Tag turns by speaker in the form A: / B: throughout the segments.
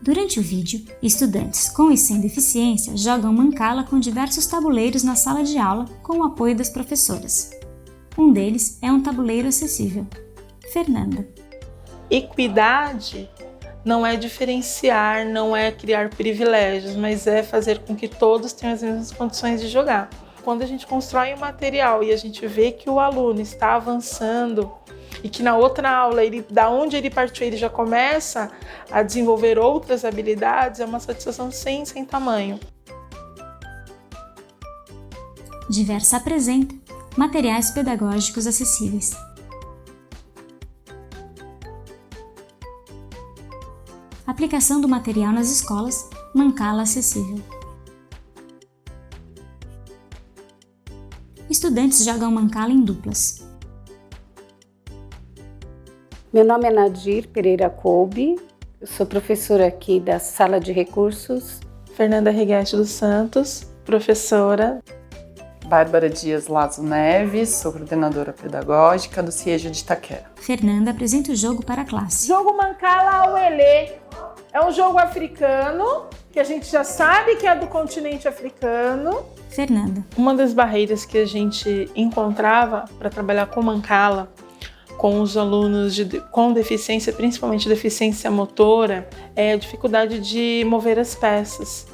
A: Durante o vídeo, estudantes com e sem deficiência jogam mancala com diversos tabuleiros na sala de aula com o apoio das professoras. Um deles é um tabuleiro acessível. Fernanda.
B: Equidade não é diferenciar, não é criar privilégios, mas é fazer com que todos tenham as mesmas condições de jogar. Quando a gente constrói um material e a gente vê que o aluno está avançando e que na outra aula, da onde ele partiu, ele já começa a desenvolver outras habilidades, é uma satisfação sem tamanho.
A: Diversa apresenta materiais pedagógicos acessíveis. Aplicação do material nas escolas, mancala acessível. Estudantes jogam mancala em duplas.
C: Meu nome é Nadir Pereira Kolbe, eu sou professora aqui da Sala de Recursos.
B: Fernanda Righetti dos Santos, professora.
D: Bárbara Dias Lazo Neves, sou coordenadora pedagógica do CIEJA de Itaquera.
A: Fernanda apresenta o jogo para a classe.
E: Jogo Mancala Auelê é um jogo africano, que a gente já sabe que é do continente africano.
A: Fernanda.
B: Uma das barreiras que a gente encontrava para trabalhar com mancala, com os alunos com deficiência, principalmente deficiência motora, é a dificuldade de mover as peças,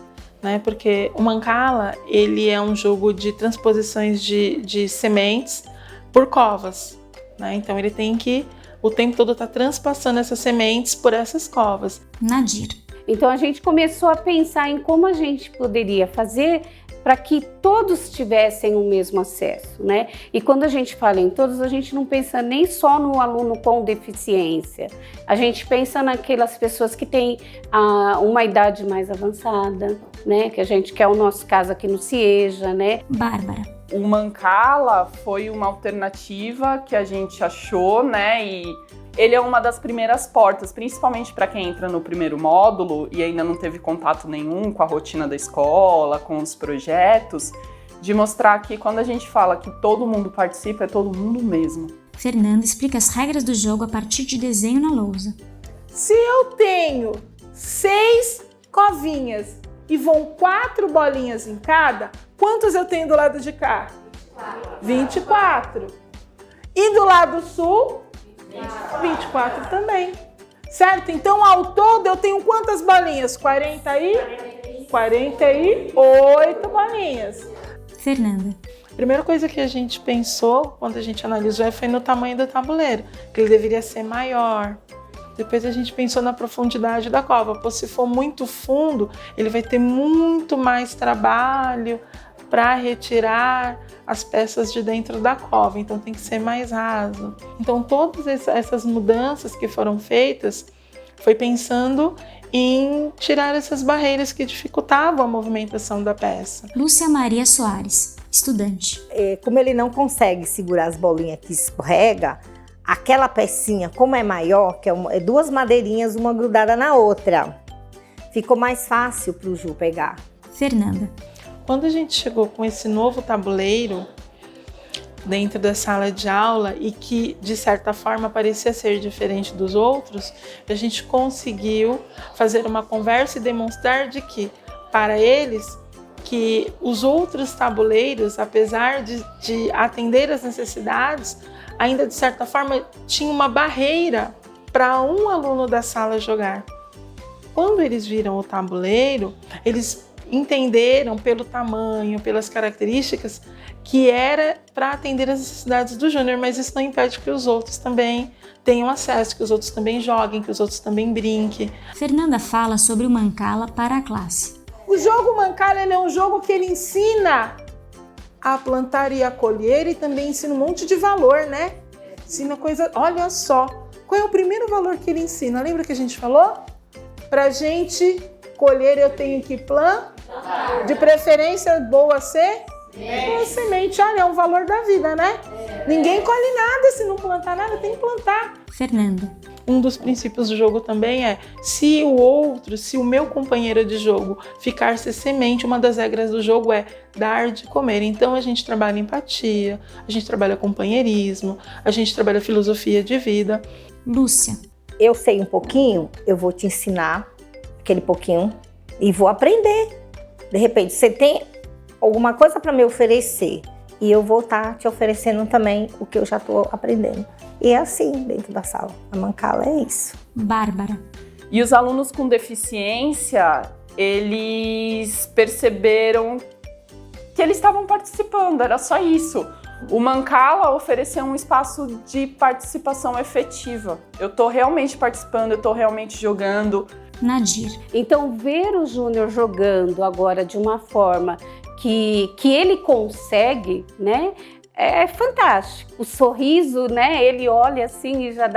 B: né? Porque o mancala, ele é um jogo de transposições de sementes por covas, né? Então ele tem que o tempo todo estar transpassando essas sementes por essas covas.
A: Nadir.
C: Então a gente começou a pensar em como a gente poderia fazer para que todos tivessem o mesmo acesso, né? E quando a gente fala em todos, a gente não pensa nem só no aluno com deficiência, a gente pensa naquelas pessoas que têm uma idade mais avançada, né? Que é o nosso caso aqui no CIEJA, né?
A: Bárbara.
D: O mancala foi uma alternativa que a gente achou, né? E ele é uma das primeiras portas, principalmente para quem entra no primeiro módulo e ainda não teve contato nenhum com a rotina da escola, com os projetos, de mostrar que quando a gente fala que todo mundo participa, é todo mundo mesmo.
A: Fernanda explica as regras do jogo a partir de desenho na lousa.
E: Se eu tenho 6 covinhas e vão 4 bolinhas em cada, quantos eu tenho do lado de cá? 24. E do lado sul? 24 também, certo? Então, ao todo, eu tenho quantas bolinhas? 48 bolinhas.
A: Fernanda.
B: A primeira coisa que a gente pensou, quando a gente analisou, foi no tamanho do tabuleiro, que ele deveria ser maior. Depois a gente pensou na profundidade da cova, porque se for muito fundo, ele vai ter muito mais trabalho para retirar as peças de dentro da cova, então tem que ser mais raso. Então todas essas mudanças que foram feitas foi pensando em tirar essas barreiras que dificultavam a movimentação da peça.
A: Lúcia Maria Soares, estudante.
F: Como ele não consegue segurar as bolinhas que escorrega, aquela pecinha, como é maior, que é 2 madeirinhas, uma grudada na outra, ficou mais fácil para o Ju pegar.
A: Fernanda.
B: Quando a gente chegou com esse novo tabuleiro dentro da sala de aula e que, de certa forma, parecia ser diferente dos outros, a gente conseguiu fazer uma conversa e demonstrar de que, para eles, que os outros tabuleiros, apesar de atender às necessidades, ainda, de certa forma, tinha uma barreira para um aluno da sala jogar. Quando eles viram o tabuleiro, eles entenderam pelo tamanho, pelas características, que era para atender as necessidades do júnior, mas isso não impede que os outros também tenham acesso, que os outros também joguem, que os outros também brinquem.
A: Fernanda fala sobre o mancala para a classe.
E: O jogo Mancala é um jogo que ele ensina a plantar e a colher e também ensina um monte de valor, né? Ensina coisa... Olha só, qual é o primeiro valor que ele ensina? Lembra que a gente falou? Pra gente colher eu tenho que plantar, de preferência boa semente. Olha, é um valor da vida, né? Ninguém colhe nada se não plantar nada, tem que plantar.
A: Fernanda.
B: Um dos princípios do jogo também é, se o meu companheiro de jogo ficar sem semente, uma das regras do jogo é dar de comer. Então a gente trabalha empatia, a gente trabalha companheirismo, a gente trabalha filosofia de vida.
A: Lúcia.
F: Eu sei um pouquinho, eu vou te ensinar, aquele pouquinho e vou aprender. De repente, você tem alguma coisa para me oferecer e eu vou estar te oferecendo também o que eu já estou aprendendo. E é assim dentro da sala. A Mancala é isso.
A: Bárbara.
D: E os alunos com deficiência, eles perceberam que eles estavam participando, era só isso. O Mancala ofereceu um espaço de participação efetiva. Eu estou realmente participando, eu estou realmente jogando.
A: Nadir.
C: Então, ver o Júnior jogando agora de uma forma que ele consegue, né? É fantástico. O sorriso, né? Ele olha assim e já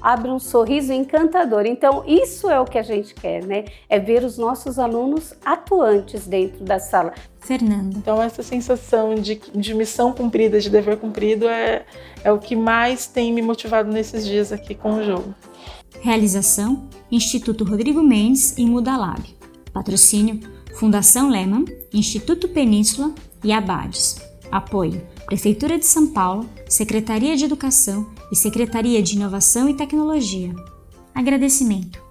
C: abre um sorriso encantador. Então, isso é o que a gente quer, né? É ver os nossos alunos atuantes dentro da sala.
A: Fernanda.
B: Então essa sensação de missão cumprida, de dever cumprido é o que mais tem me motivado nesses dias aqui com o jogo.
A: Realização: Instituto Rodrigo Mendes e Mudalab. Patrocínio: Fundação Lehman, Instituto Península e Abades. Apoio: Prefeitura de São Paulo, Secretaria de Educação e Secretaria de Inovação e Tecnologia. Agradecimento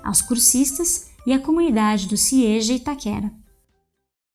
A: aos cursistas e à comunidade do CIEJA Itaquera.